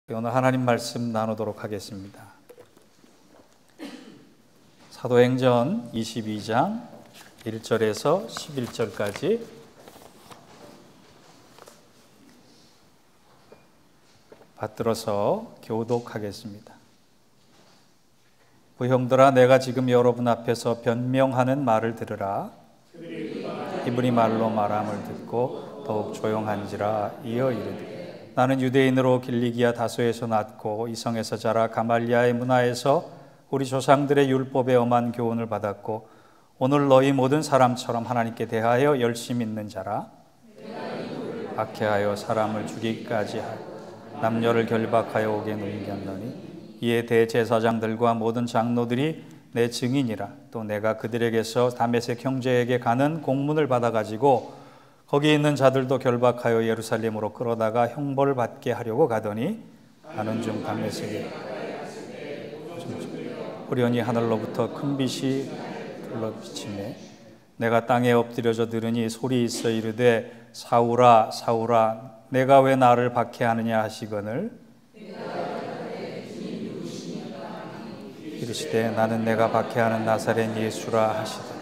오늘 하나님 말씀 나누도록 하겠습니다. 사도행전 22장 1절에서 11절까지 받들어서 교독하겠습니다. 부형들아, 내가 지금 여러분 앞에서 변명하는 말을 들으라. 이분이 말로 말함을 듣고 더욱 조용한지라. 이어 이르되, 나는 유대인으로 길리기아 다소에서 났고 이성에서 자라 가말리아의 문화에서 우리 조상들의 율법에 엄한 교훈을 받았고 오늘 너희 모든 사람처럼 하나님께 대하여 열심히 있는 자라. 박해하여 사람을 죽이기까지 하고 남녀를 결박하여 옥에 넘겼노니 이에 대제사장들과 모든 장로들이 내 증인이라. 또 내가 그들에게서 다메섹 형제에게 가는 공문을 받아가지고 거기 있는 자들도 결박하여 예루살렘으로 끌어다가 형벌을 받게 하려고 가더니 가는 중 다메섹에 후련히 하늘로부터 큰 빛이 둘러비치매 내가 땅에 엎드려져 들으니 소리 있어 이르되, 사울아 사울아, 내가 왜 나를 박해하느냐 하시거늘 이르시되, 나는 내가 박해하는 나사렛 예수라 하시더라.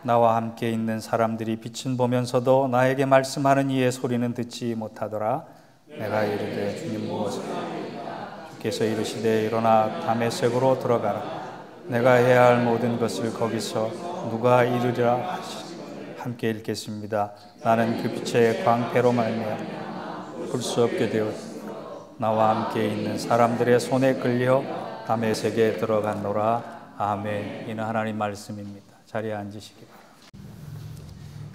나와 함께 있는 사람들이 빛은 보면서도 나에게 말씀하는 이의 소리는 듣지 못하더라. 내가 이르되, 주님 무엇을? 주께서 이르시되, 일어나 다메섹으로 들어가라. 내가 해야 할 모든 것을 거기서 누가 이루리라 하시니. 함께 읽겠습니다. 나는 그 빛의 광패로 말미암아 볼 수 없게 되었고 나와 함께 있는 사람들의 손에 끌려 다메섹에 들어갔노라. 아멘. 이는 하나님 말씀입니다. 자리에 앉으시기 바랍니다.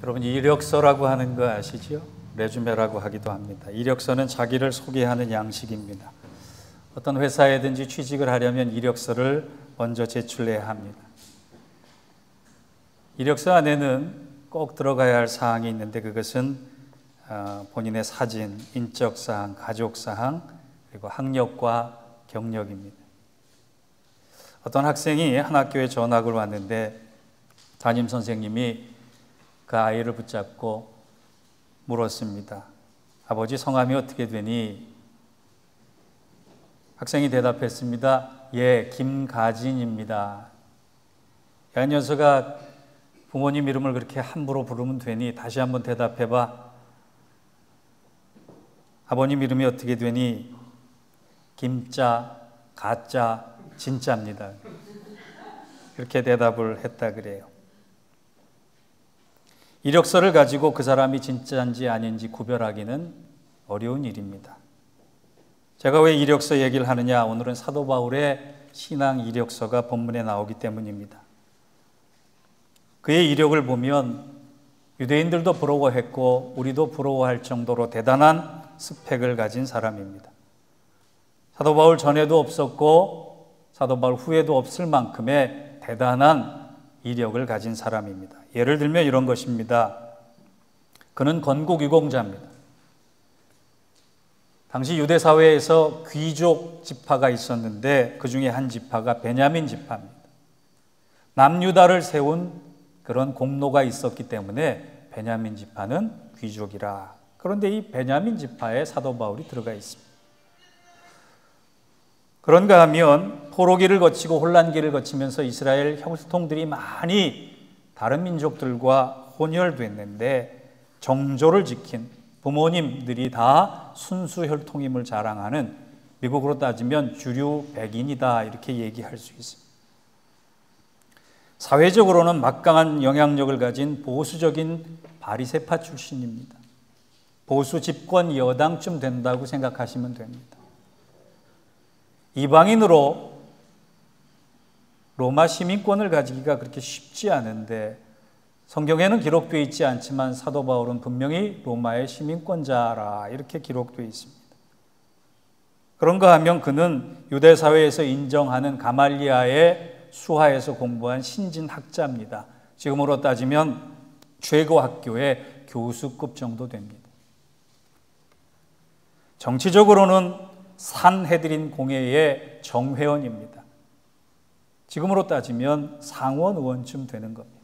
여러분, 이력서라고 하는 거 아시죠? 레주메라고 하기도 합니다. 이력서는 자기를 소개하는 양식입니다. 어떤 회사에든지 취직을 하려면 이력서를 먼저 제출해야 합니다. 이력서 안에는 꼭 들어가야 할 사항이 있는데 그것은 본인의 사진, 인적 사항, 가족 사항, 그리고 학력과 경력입니다. 어떤 학생이 한 학교에 전학을 왔는데 담임 선생님이 그 아이를 붙잡고 물었습니다. 아버지, 성함이 어떻게 되니? 학생이 대답했습니다. 예, 김가진입니다. 야, 이 녀석아, 부모님 이름을 그렇게 함부로 부르면 되니? 다시 한번 대답해봐. 아버님 이름이 어떻게 되니? 김자, 가자, 진짜입니다. 이렇게 대답을 했다 그래요. 이력서를 가지고 그 사람이 진짜인지 아닌지 구별하기는 어려운 일입니다. 제가 왜 이력서 얘기를 하느냐? 오늘은 사도 바울의 신앙 이력서가 본문에 나오기 때문입니다. 그의 이력을 보면 유대인들도 부러워했고 우리도 부러워할 정도로 대단한 스펙을 가진 사람입니다. 사도 바울 전에도 없었고 사도 바울 후에도 없을 만큼의 대단한 이력을 가진 사람입니다. 예를 들면 이런 것입니다. 그는 건국 유공자입니다. 당시 유대 사회에서 귀족 지파가 있었는데 그 중에 한 지파가 베냐민 지파입니다. 남유다를 세운 그런 공로가 있었기 때문에 베냐민 지파는 귀족이라. 그런데 이 베냐민 지파에 사도 바울이 들어가 있습니다. 그런가 하면 포로기를 거치고 혼란기를 거치면서 이스라엘 혈통들이 많이 다른 민족들과 혼혈됐는데 정조를 지킨 부모님들이 다 순수 혈통임을 자랑하는, 미국으로 따지면 주류 백인이다 이렇게 얘기할 수 있습니다. 사회적으로는 막강한 영향력을 가진 보수적인 바리새파 출신입니다. 보수 집권 여당쯤 된다고 생각하시면 됩니다. 이방인으로 로마 시민권을 가지기가 그렇게 쉽지 않은데 성경에는 기록되어 있지 않지만 사도 바울은 분명히 로마의 시민권자라 이렇게 기록되어 있습니다. 그런가 하면 그는 유대 사회에서 인정하는 가말리아의 수하에서 공부한 신진학자입니다. 지금으로 따지면 최고 학교의 교수급 정도 됩니다. 정치적으로는 산헤드린 공회의 정회원입니다. 지금으로 따지면 상원 의원쯤 되는 겁니다.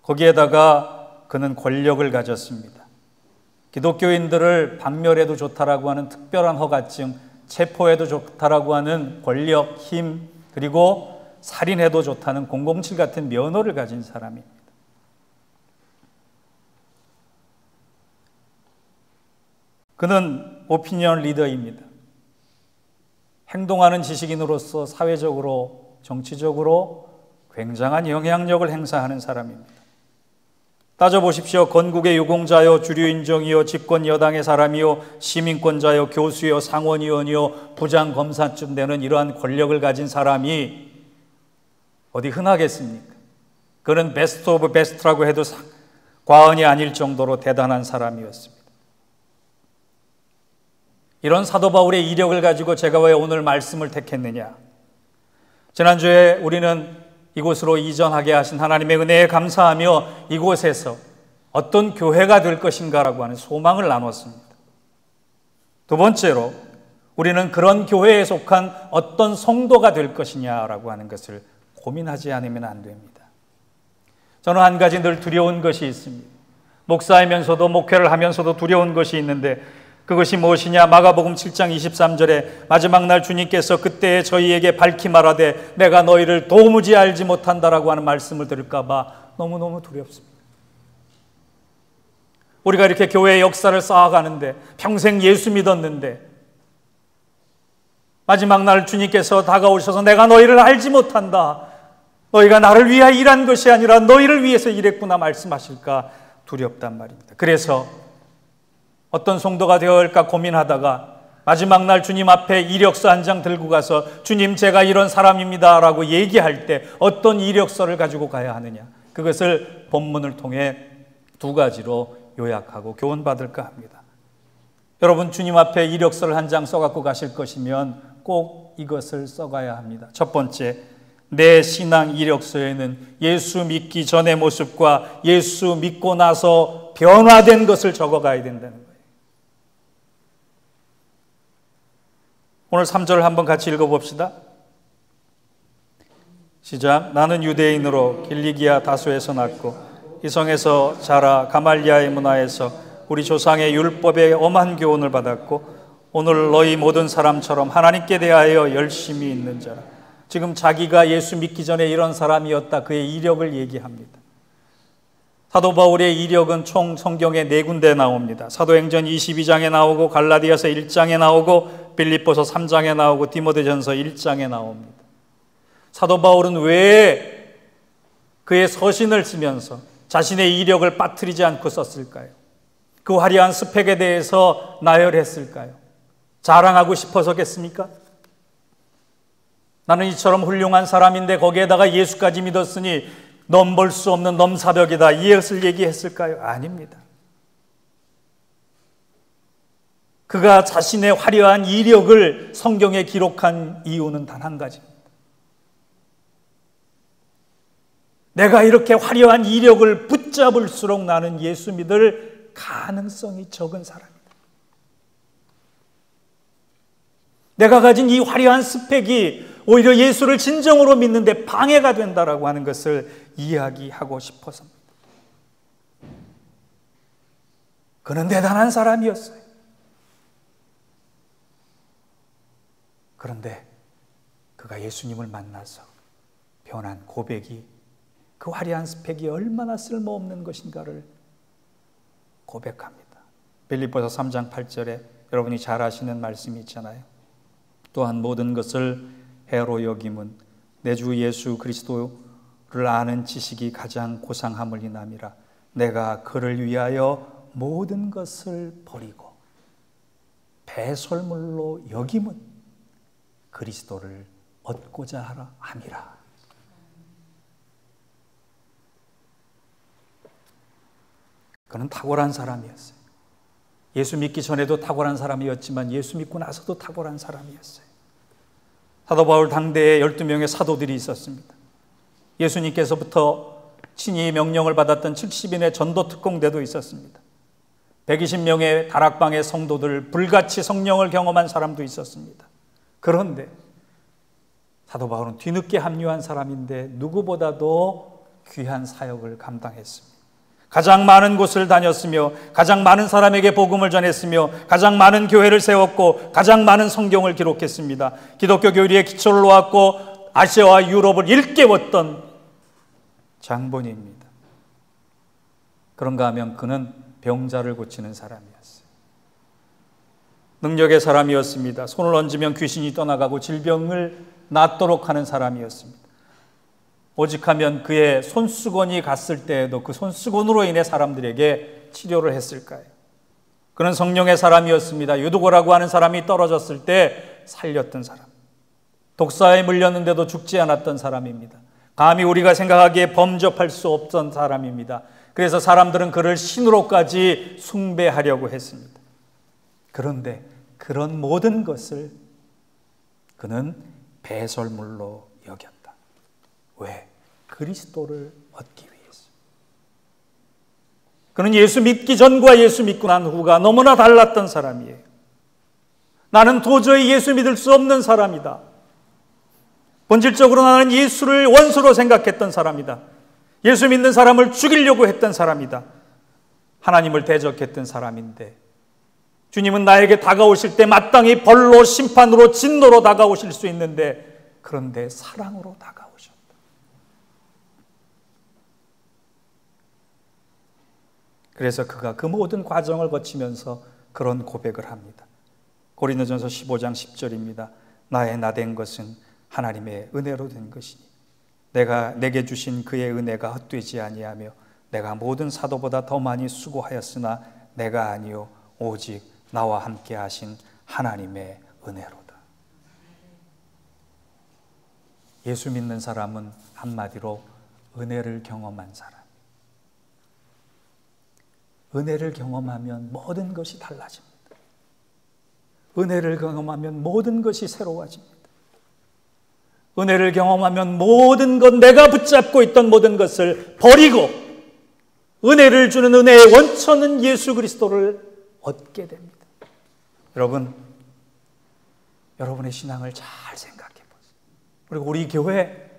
거기에다가 그는 권력을 가졌습니다. 기독교인들을 박멸해도 좋다라고 하는 특별한 허가증, 체포해도 좋다라고 하는 권력, 힘, 그리고 살인해도 좋다는 007 같은 면허를 가진 사람입니다. 그는 오피니언 리더입니다. 행동하는 지식인으로서 사회적으로, 정치적으로 굉장한 영향력을 행사하는 사람입니다. 따져보십시오. 건국의 유공자요, 주류인정이요, 집권 여당의 사람이요, 시민권자요, 교수요, 상원의원이요, 부장검사쯤 되는 이러한 권력을 가진 사람이 어디 흔하겠습니까? 그는 베스트 오브 베스트라고 해도 과언이 아닐 정도로 대단한 사람이었습니다. 이런 사도 바울의 이력을 가지고 제가 왜 오늘 말씀을 택했느냐? 지난주에 우리는 이곳으로 이전하게 하신 하나님의 은혜에 감사하며 이곳에서 어떤 교회가 될 것인가라고 하는 소망을 나눴습니다. 두 번째로 우리는 그런 교회에 속한 어떤 성도가 될 것이냐라고 하는 것을 고민하지 않으면 안 됩니다. 저는 한 가지 늘 두려운 것이 있습니다. 목사이면서도 목회를 하면서도 두려운 것이 있는데 그것이 무엇이냐? 마가복음 7장 23절에 마지막 날 주님께서 그때 저희에게 밝히 말하되 내가 너희를 도무지 알지 못한다라고 하는 말씀을 들을까 봐 너무너무 두렵습니다. 우리가 이렇게 교회의 역사를 쌓아가는데 평생 예수 믿었는데 마지막 날 주님께서 다가오셔서 내가 너희를 알지 못한다. 너희가 나를 위하여 일한 것이 아니라 너희를 위해서 일했구나 말씀하실까 두렵단 말입니다. 그래서 어떤 성도가 되어야 할까 고민하다가 마지막 날 주님 앞에 이력서 한 장 들고 가서 주님 제가 이런 사람입니다 라고 얘기할 때 어떤 이력서를 가지고 가야 하느냐, 그것을 본문을 통해 두 가지로 요약하고 교훈받을까 합니다. 여러분 주님 앞에 이력서를 한 장 써갖고 가실 것이면 꼭 이것을 써가야 합니다. 첫 번째, 내 신앙 이력서에는 예수 믿기 전의 모습과 예수 믿고 나서 변화된 것을 적어가야 된다는 거예요. 오늘 3절 한번 같이 읽어봅시다. 시작. 나는 유대인으로 길리기아 다소에서 났고 이성에서 자라 가말리아의 문화에서 우리 조상의 율법의 엄한 교훈을 받았고 오늘 너희 모든 사람처럼 하나님께 대하여 열심히 있는 자라. 지금 자기가 예수 믿기 전에 이런 사람이었다, 그의 이력을 얘기합니다. 사도 바울의 이력은 총 성경에 4군데 나옵니다. 사도행전 22장에 나오고 갈라디아서 1장에 나오고 빌립보서 3장에 나오고 디모데전서 1장에 나옵니다. 사도 바울은 왜 그의 서신을 쓰면서 자신의 이력을 빠뜨리지 않고 썼을까요? 그 화려한 스펙에 대해서 나열했을까요? 자랑하고 싶어서겠습니까? 나는 이처럼 훌륭한 사람인데 거기에다가 예수까지 믿었으니 넘볼 수 없는 넘사벽이다, 이것을 얘기했을까요? 아닙니다. 그가 자신의 화려한 이력을 성경에 기록한 이유는 단 한 가지입니다. 내가 이렇게 화려한 이력을 붙잡을수록 나는 예수 믿을 가능성이 적은 사람이다. 내가 가진 이 화려한 스펙이 오히려 예수를 진정으로 믿는데 방해가 된다라고 하는 것을 이야기하고 싶어서입니다. 그는 대단한 사람이었어요. 그런데 그가 예수님을 만나서 변한 고백이, 그 화려한 스펙이 얼마나 쓸모없는 것인가를 고백합니다. 빌립보서 3장 8절에 여러분이 잘 아시는 말씀이 있잖아요. 또한 모든 것을 해로 여김은 내 주 예수 그리스도를 아는 지식이 가장 고상함을 인함이라. 내가 그를 위하여 모든 것을 버리고 배설물로 여김은 그리스도를 얻고자 하라 함이라. 그는 탁월한 사람이었어요. 예수 믿기 전에도 탁월한 사람이었지만 예수 믿고 나서도 탁월한 사람이었어요. 사도 바울 당대에 12명의 사도들이 있었습니다. 예수님께서부터 친히 명령을 받았던 70인의 전도 특공대도 있었습니다. 120명의 다락방의 성도들, 불같이 성령을 경험한 사람도 있었습니다. 그런데 사도 바울은 뒤늦게 합류한 사람인데 누구보다도 귀한 사역을 감당했습니다. 가장 많은 곳을 다녔으며 가장 많은 사람에게 복음을 전했으며 가장 많은 교회를 세웠고 가장 많은 성경을 기록했습니다. 기독교 교리의 기초를 놓았고 아시아와 유럽을 일깨웠던 장본인입니다. 그런가 하면 그는 병자를 고치는 사람이었어요. 능력의 사람이었습니다. 손을 얹으면 귀신이 떠나가고 질병을 낫도록 하는 사람이었습니다. 오직하면 그의 손수건이 갔을 때에도 그 손수건으로 인해 사람들에게 치료를 했을까요? 그는 성령의 사람이었습니다. 유두고라고 하는 사람이 떨어졌을 때 살렸던 사람. 독사에 물렸는데도 죽지 않았던 사람입니다. 감히 우리가 생각하기에 범접할 수 없던 사람입니다. 그래서 사람들은 그를 신으로까지 숭배하려고 했습니다. 그런데 그런 모든 것을 그는 배설물로 여겼다. 왜? 그리스도를 얻기 위해서. 그는 예수 믿기 전과 예수 믿고 난 후가 너무나 달랐던 사람이에요. 나는 도저히 예수 믿을 수 없는 사람이다. 본질적으로 나는 예수를 원수로 생각했던 사람이다. 예수 믿는 사람을 죽이려고 했던 사람이다. 하나님을 대적했던 사람인데 주님은 나에게 다가오실 때 마땅히 벌로, 심판으로, 진노로 다가오실 수 있는데 그런데 사랑으로 다가오셨다. 그래서 그가 그 모든 과정을 거치면서 그런 고백을 합니다. 고린도전서 15장 10절입니다. 나의 나된 것은 하나님의 은혜로 된 것이니 내가 내게 주신 그의 은혜가 헛되지 아니하며 내가 모든 사도보다 더 많이 수고하였으나 내가 아니요 오직 나와 함께 하신 하나님의 은혜로다. 예수 믿는 사람은 한마디로 은혜를 경험한 사람. 은혜를 경험하면 모든 것이 달라집니다. 은혜를 경험하면 모든 것이 새로워집니다. 은혜를 경험하면 모든 것, 내가 붙잡고 있던 모든 것을 버리고 은혜를 주는 은혜의 원천은 예수 그리스도를 얻게 됩니다. 여러분, 여러분의 신앙을 잘 생각해 보세요. 그리고 우리 교회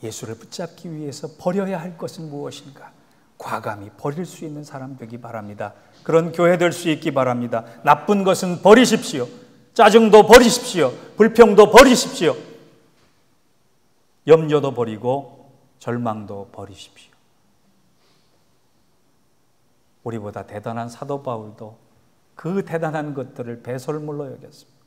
예수를 붙잡기 위해서 버려야 할 것은 무엇인가? 과감히 버릴 수 있는 사람 되기 바랍니다. 그런 교회 될 수 있기 바랍니다. 나쁜 것은 버리십시오. 짜증도 버리십시오. 불평도 버리십시오. 염려도 버리고 절망도 버리십시오. 우리보다 대단한 사도 바울도 그 대단한 것들을 배설물로 여겼습니다.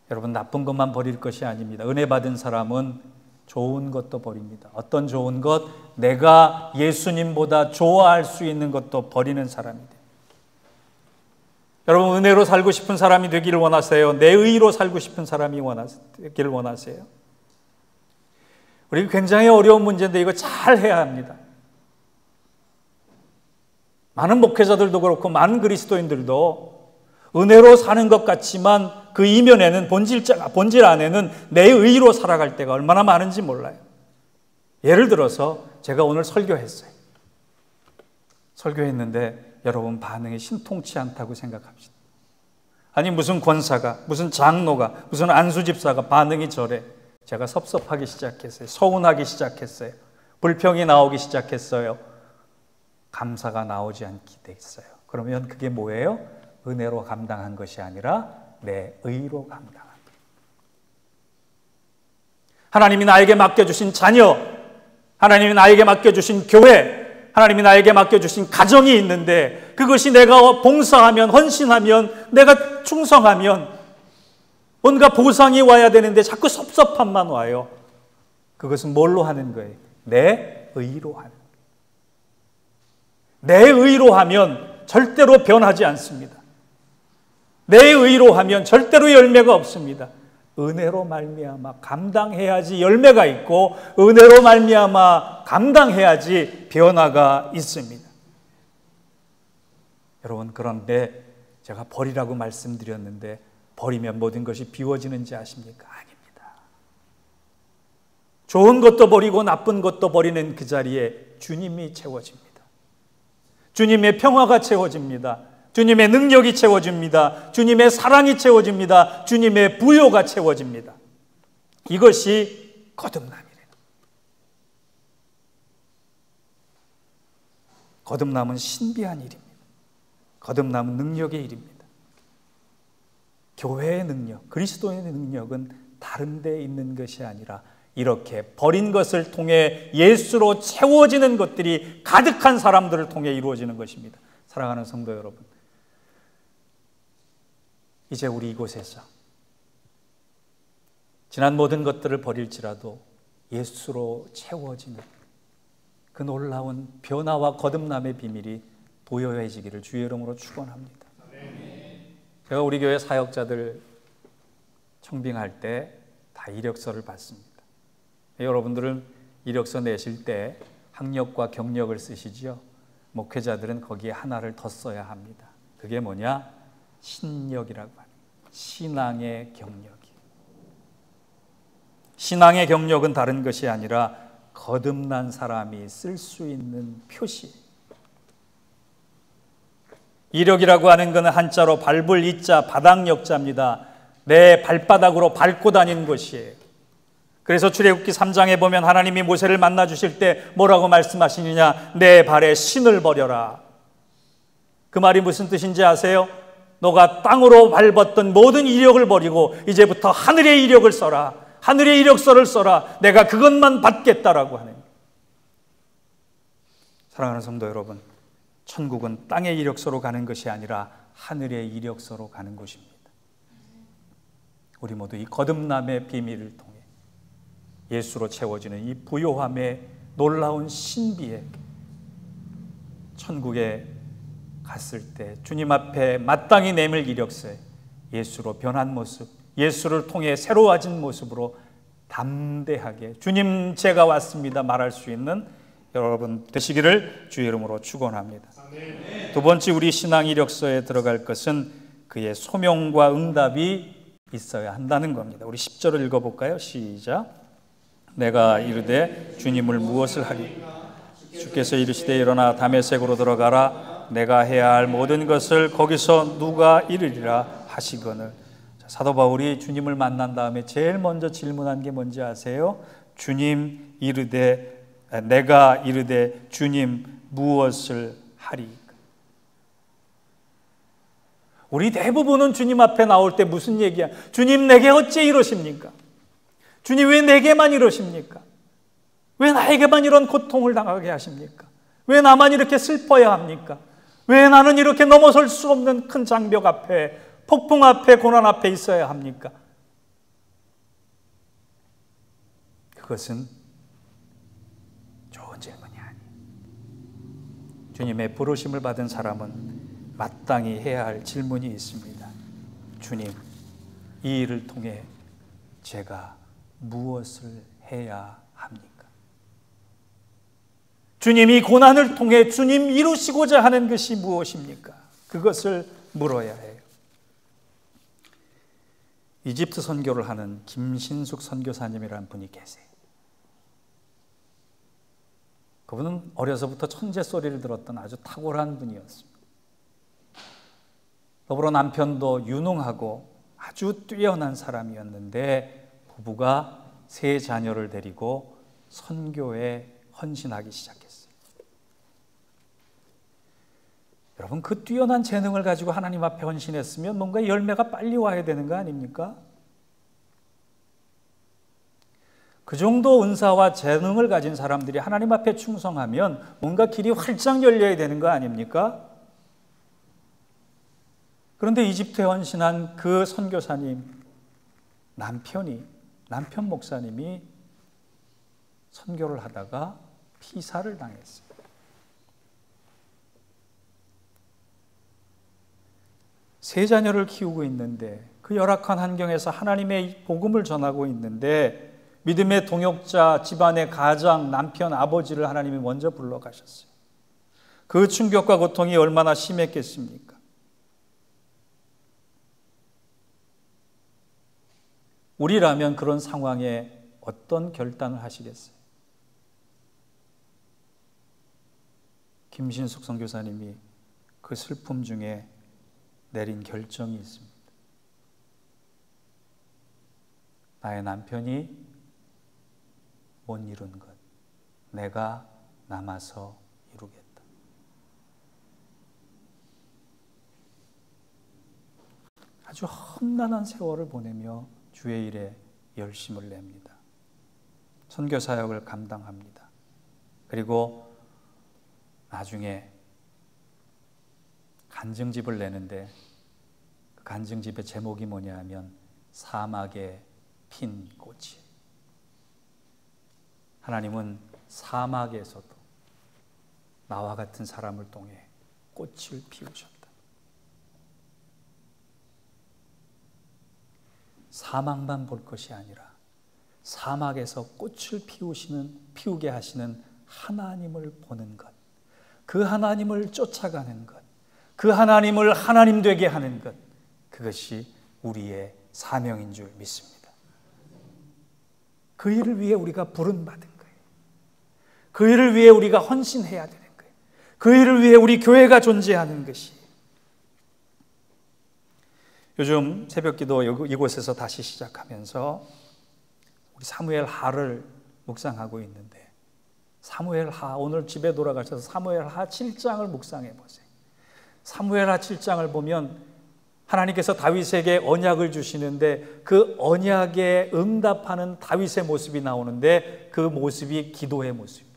여러분, 나쁜 것만 버릴 것이 아닙니다. 은혜 받은 사람은 좋은 것도 버립니다. 어떤 좋은 것? 내가 예수님보다 좋아할 수 있는 것도 버리는 사람입니다. 여러분, 은혜로 살고 싶은 사람이 되기를 원하세요? 내 의로 살고 싶은 사람이 되기를 원하세요? 우리 굉장히 어려운 문제인데 이거 잘 해야 합니다. 많은 목회자들도 그렇고 많은 그리스도인들도 은혜로 사는 것 같지만 그 이면에는 본질 안에는 내 의로 살아갈 때가 얼마나 많은지 몰라요. 예를 들어서 제가 오늘 설교했어요. 설교했는데 여러분 반응이 신통치 않다고 생각합시다. 아니 무슨 권사가, 무슨 장로가, 무슨 안수집사가 반응이 저래. 제가 섭섭하기 시작했어요. 서운하기 시작했어요. 불평이 나오기 시작했어요. 감사가 나오지 않게 됐어요. 그러면 그게 뭐예요? 은혜로 감당한 것이 아니라 내 의로 감당한 거예요. 하나님이 나에게 맡겨주신 자녀, 하나님이 나에게 맡겨주신 교회, 하나님이 나에게 맡겨주신 가정이 있는데 그것이 내가 봉사하면, 헌신하면, 내가 충성하면 뭔가 보상이 와야 되는데 자꾸 섭섭함만 와요. 그것은 뭘로 하는 거예요? 내 의로 하는 거예요. 내 의로 하면 절대로 변하지 않습니다. 내 의로 하면 절대로 열매가 없습니다. 은혜로 말미암아 감당해야지 열매가 있고 은혜로 말미암아 감당해야지 변화가 있습니다. 여러분, 그런데 제가 버리라고 말씀드렸는데 버리면 모든 것이 비워지는지 아십니까? 아닙니다. 좋은 것도 버리고 나쁜 것도 버리는 그 자리에 주님이 채워집니다. 주님의 평화가 채워집니다. 주님의 능력이 채워집니다. 주님의 사랑이 채워집니다. 주님의 부요가 채워집니다. 이것이 거듭남이래요. 거듭남은 신비한 일입니다. 거듭남은 능력의 일입니다. 교회의 능력, 그리스도의 능력은 다른 데 있는 것이 아니라 이렇게 버린 것을 통해 예수로 채워지는 것들이 가득한 사람들을 통해 이루어지는 것입니다. 사랑하는 성도 여러분, 이제 우리 이곳에서 지난 모든 것들을 버릴지라도 예수로 채워지는 그 놀라운 변화와 거듭남의 비밀이 도여해지기를 주의 이름으로 축원합니다. 제가 우리 교회 사역자들 청빙할 때 다 이력서를 받습니다. 여러분들은 이력서 내실 때 학력과 경력을 쓰시지요. 목회자들은 거기에 하나를 더 써야 합니다. 그게 뭐냐? 신력이라고 합니다. 신앙의 경력이. 신앙의 경력은 다른 것이 아니라 거듭난 사람이 쓸 수 있는 표시. 이력이라고 하는 것은 한자로 밟을 이자, 바닥역자입니다. 내 발바닥으로 밟고 다니는 것이에요. 그래서 출애굽기 3장에 보면 하나님이 모세를 만나 주실 때 뭐라고 말씀하시느냐? 내 발에 신을 버려라. 그 말이 무슨 뜻인지 아세요? 너가 땅으로 밟았던 모든 이력을 버리고 이제부터 하늘의 이력을 써라. 하늘의 이력서를 써라. 내가 그것만 받겠다라고 하는 거예요. 사랑하는 성도 여러분, 천국은 땅의 이력서로 가는 것이 아니라 하늘의 이력서로 가는 곳입니다. 우리 모두 이 거듭남의 비밀을 통해 예수로 채워지는 이 부요함의 놀라운 신비에 천국에 갔을 때 주님 앞에 마땅히 내밀 이력서에 예수로 변한 모습, 예수를 통해 새로워진 모습으로 담대하게 주님 제가 왔습니다 말할 수 있는 여러분 되시기를 주의 이름으로 축원합니다. 두 번째 우리 신앙 이력서에 들어갈 것은 그의 소명과 응답이 있어야 한다는 겁니다. 우리 10절을 읽어볼까요? 시작. 내가 이르되 주님을 무엇을 하리? 주께서 이르시되 일어나 다메섹으로 들어가라. 내가 해야 할 모든 것을 거기서 누가 이르리라 하시거늘. 사도 바울이 주님을 만난 다음에 제일 먼저 질문한 게 뭔지 아세요? 주님 이르되 내가 이르되 주님 무엇을 하리? 우리 대부분은 주님 앞에 나올 때 무슨 얘기야? 주님 내게 어째 이러십니까? 주님 왜 내게만 이러십니까? 왜 나에게만 이런 고통을 당하게 하십니까? 왜 나만 이렇게 슬퍼야 합니까? 왜 나는 이렇게 넘어설 수 없는 큰 장벽 앞에, 폭풍 앞에, 고난 앞에 있어야 합니까? 그것은 좋은 질문이 아니에요. 주님의 부르심을 받은 사람은 마땅히 해야 할 질문이 있습니다. 주님, 이 일을 통해 제가 무엇을 해야 합니까? 주님이 고난을 통해 주님 이루시고자 하는 것이 무엇입니까? 그것을 물어야 해요. 이집트 선교를 하는 김신숙 선교사님이라는 분이 계세요. 그분은 어려서부터 천재 소리를 들었던 아주 탁월한 분이었습니다. 더불어 남편도 유능하고 아주 뛰어난 사람이었는데 부부가 세 자녀를 데리고 선교에 헌신하기 시작했어요. 여러분, 그 뛰어난 재능을 가지고 하나님 앞에 헌신했으면 뭔가 열매가 빨리 와야 되는 거 아닙니까? 그 정도 은사와 재능을 가진 사람들이 하나님 앞에 충성하면 뭔가 길이 활짝 열려야 되는 거 아닙니까? 그런데 이집트에 헌신한 그 선교사님 남편 목사님이 선교를 하다가 피살을 당했어요. 세 자녀를 키우고 있는데 그 열악한 환경에서 하나님의 복음을 전하고 있는데 믿음의 동역자, 집안의 가장, 남편, 아버지를 하나님이 먼저 불러가셨어요. 그 충격과 고통이 얼마나 심했겠습니까? 우리라면 그런 상황에 어떤 결단을 하시겠어요? 김신숙 선교사님이 그 슬픔 중에 내린 결정이 있습니다. 나의 남편이 못 이룬 것, 내가 남아서 이루겠다. 아주 험난한 세월을 보내며 주의 일에 열심을 냅니다. 선교 사역을 감당합니다. 그리고 나중에 간증집을 내는데 그 간증집의 제목이 뭐냐 하면 사막에 핀 꽃이. 하나님은 사막에서도 나와 같은 사람을 통해 꽃을 피우셨다. 사막만 볼 것이 아니라 사막에서 꽃을 피우게 하시는 하나님을 보는 것, 그 하나님을 쫓아가는 것, 그 하나님을 하나님 되게 하는 것, 그것이 우리의 사명인 줄 믿습니다. 그 일을 위해 우리가 부름받은 거예요. 그 일을 위해 우리가 헌신해야 되는 거예요. 그 일을 위해 우리 교회가 존재하는 것이. 요즘 새벽기도 이곳에서 다시 시작하면서 우리 사무엘 하를 묵상하고 있는데, 사무엘 하, 오늘 집에 돌아가셔서 사무엘 하 7장을 묵상해 보세요. 사무엘 하 7장을 보면 하나님께서 다윗에게 언약을 주시는데 그 언약에 응답하는 다윗의 모습이 나오는데 그 모습이 기도의 모습입니다.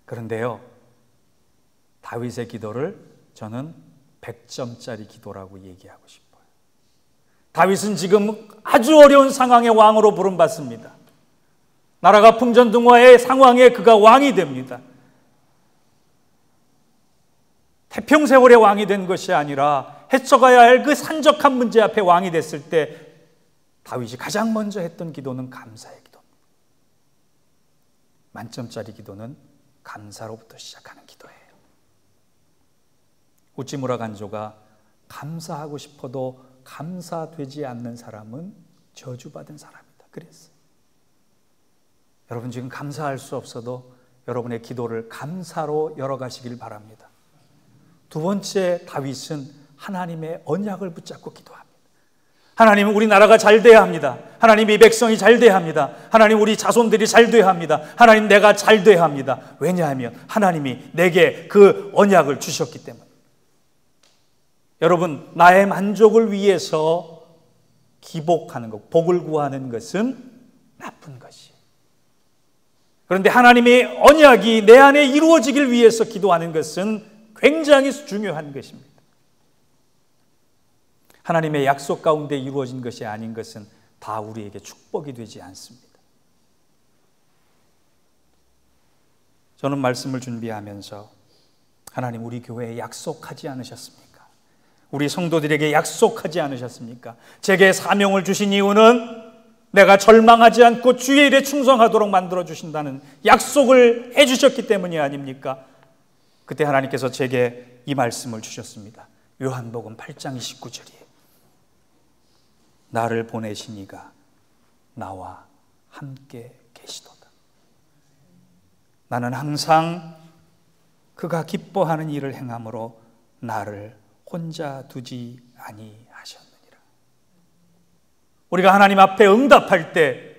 그런데요, 다윗의 기도를 저는 100점짜리 기도라고 얘기하고 싶어요. 다윗은 지금 아주 어려운 상황의 왕으로 부름받습니다. 나라가 풍전등화의 상황에 그가 왕이 됩니다. 태평세월의 왕이 된 것이 아니라 헤쳐가야 할 그 산적한 문제 앞에 왕이 됐을 때 다윗이 가장 먼저 했던 기도는 감사의 기도입니다. 만점짜리 기도는 감사로부터 시작하는 기도예요. 우찌무라 간조가 감사하고 싶어도 감사되지 않는 사람은 저주받은 사람이다 그랬어요. 여러분 지금 감사할 수 없어도 여러분의 기도를 감사로 열어가시길 바랍니다. 두 번째, 다윗은 하나님의 언약을 붙잡고 기도합니다. 하나님은 우리 나라가 잘 돼야 합니다. 하나님 이 백성이 잘 돼야 합니다. 하나님 우리 자손들이 잘 돼야 합니다. 하나님 내가 잘 돼야 합니다. 왜냐하면 하나님이 내게 그 언약을 주셨기 때문에. 여러분, 나의 만족을 위해서 기복하는 것, 복을 구하는 것은 나쁜 것이에요. 그런데 하나님의 언약이 내 안에 이루어지길 위해서 기도하는 것은 굉장히 중요한 것입니다. 하나님의 약속 가운데 이루어진 것이 아닌 것은 다 우리에게 축복이 되지 않습니다. 저는 말씀을 준비하면서 하나님 우리 교회에 약속하지 않으셨습니까? 우리 성도들에게 약속하지 않으셨습니까? 제게 사명을 주신 이유는 내가 절망하지 않고 주의 일에 충성하도록 만들어주신다는 약속을 해주셨기 때문이 아닙니까? 그때 하나님께서 제게 이 말씀을 주셨습니다. 요한복음 8장 29절이에요. 나를 보내신 이가 나와 함께 계시도다. 나는 항상 그가 기뻐하는 일을 행함으로 나를 혼자 두지 아니하셨느니라. 우리가 하나님 앞에 응답할 때,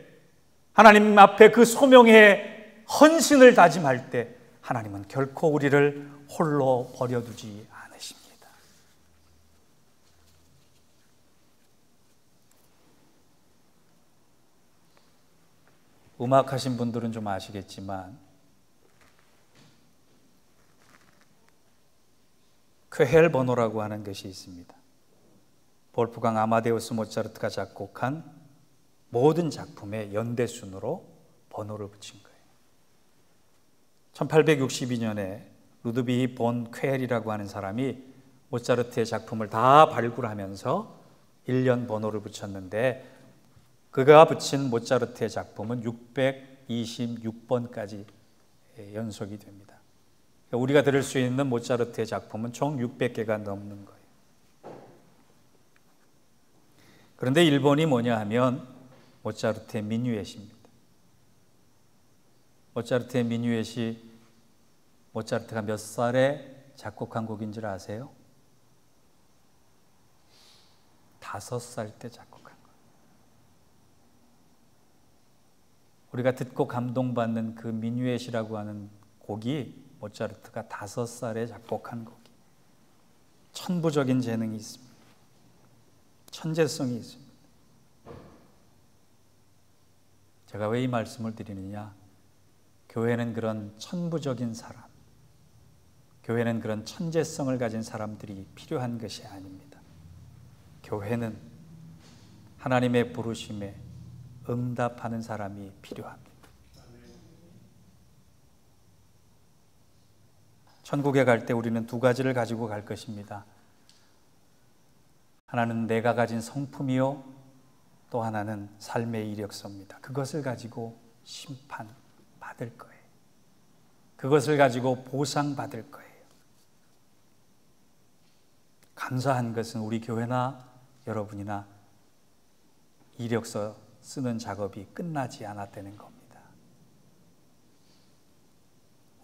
하나님 앞에 그 소명의 헌신을 다짐할 때 하나님은 결코 우리를 홀로 버려두지 않으십니다. 음악하신 분들은 좀 아시겠지만 쾌헬 번호라고 하는 것이 있습니다. 볼프강 아마데우스 모차르트가 작곡한 모든 작품의 연대순으로 번호를 붙인 거예요. 1862년에 루드비히 본 쾌헬이라고 하는 사람이 모차르트의 작품을 다 발굴하면서 1년 번호를 붙였는데 그가 붙인 모차르트의 작품은 626번까지 연속이 됩니다. 우리가 들을 수 있는 모차르트의 작품은 총 600개가 넘는 거예요. 그런데 일본이 뭐냐 하면 모차르트의 미뉴엣입니다. 모차르트의 미뉴엣이 모차르트가 몇 살에 작곡한 곡인 줄 아세요? 5살 때 작곡한 거예요. 우리가 듣고 감동받는 그 미뉴엣이라고 하는 곡이 모차르트가 5살에 작곡한 곡이 천부적인 재능이 있습니다. 천재성이 있습니다. 제가 왜 이 말씀을 드리느냐? 교회는 그런 천부적인 사람, 교회는 그런 천재성을 가진 사람들이 필요한 것이 아닙니다. 교회는 하나님의 부르심에 응답하는 사람이 필요합니다. 천국에 갈 때 우리는 2가지를 가지고 갈 것입니다. 하나는 내가 가진 성품이요, 또 하나는 삶의 이력서입니다. 그것을 가지고 심판받을 거예요. 그것을 가지고 보상받을 거예요. 감사한 것은 우리 교회나 여러분이나 이력서 쓰는 작업이 끝나지 않았다는 겁니다.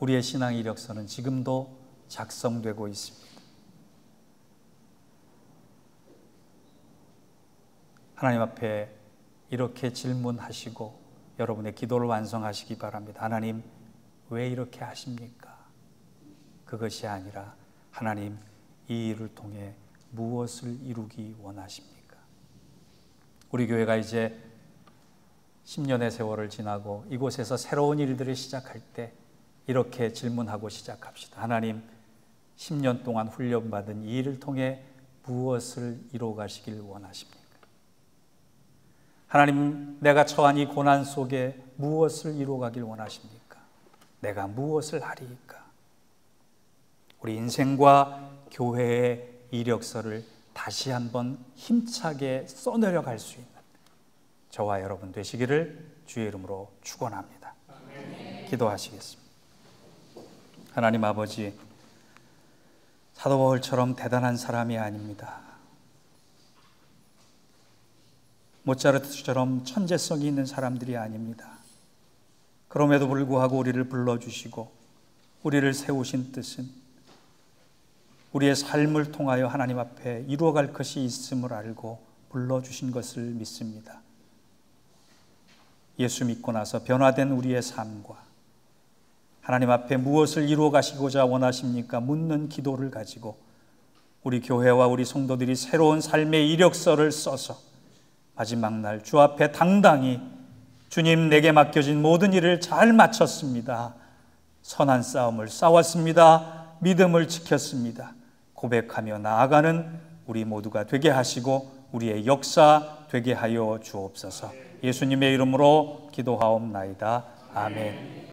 우리의 신앙 이력서는 지금도 작성되고 있습니다. 하나님 앞에 이렇게 질문하시고 여러분의 기도를 완성하시기 바랍니다. 하나님, 왜 이렇게 하십니까? 그것이 아니라 하나님, 이 일을 통해 무엇을 이루기 원하십니까? 우리 교회가 이제 10년의 세월을 지나고 이곳에서 새로운 일들을 시작할 때 이렇게 질문하고 시작합시다. 하나님, 10년 동안 훈련받은 이 일을 통해 무엇을 이루어 가시길 원하십니까? 하나님, 내가 처한 이 고난 속에 무엇을 이루어 가길 원하십니까? 내가 무엇을 하리이까? 우리 인생과 교회의 이력서를 다시 한번 힘차게 써내려 갈 수 있는 저와 여러분 되시기를 주의 이름으로 축원합니다. 기도하시겠습니다. 하나님 아버지, 사도 바울처럼 대단한 사람이 아닙니다. 모차르트처럼 천재성이 있는 사람들이 아닙니다. 그럼에도 불구하고 우리를 불러주시고 우리를 세우신 뜻은 우리의 삶을 통하여 하나님 앞에 이루어갈 것이 있음을 알고 불러주신 것을 믿습니다. 예수 믿고 나서 변화된 우리의 삶과 하나님 앞에 무엇을 이루어 가시고자 원하십니까? 묻는 기도를 가지고 우리 교회와 우리 성도들이 새로운 삶의 이력서를 써서 마지막 날 주 앞에 당당히 주님, 내게 맡겨진 모든 일을 잘 마쳤습니다. 선한 싸움을 싸웠습니다. 믿음을 지켰습니다. 고백하며 나아가는 우리 모두가 되게 하시고 우리의 역사 되게 하여 주옵소서. 예수님의 이름으로 기도하옵나이다. 아멘.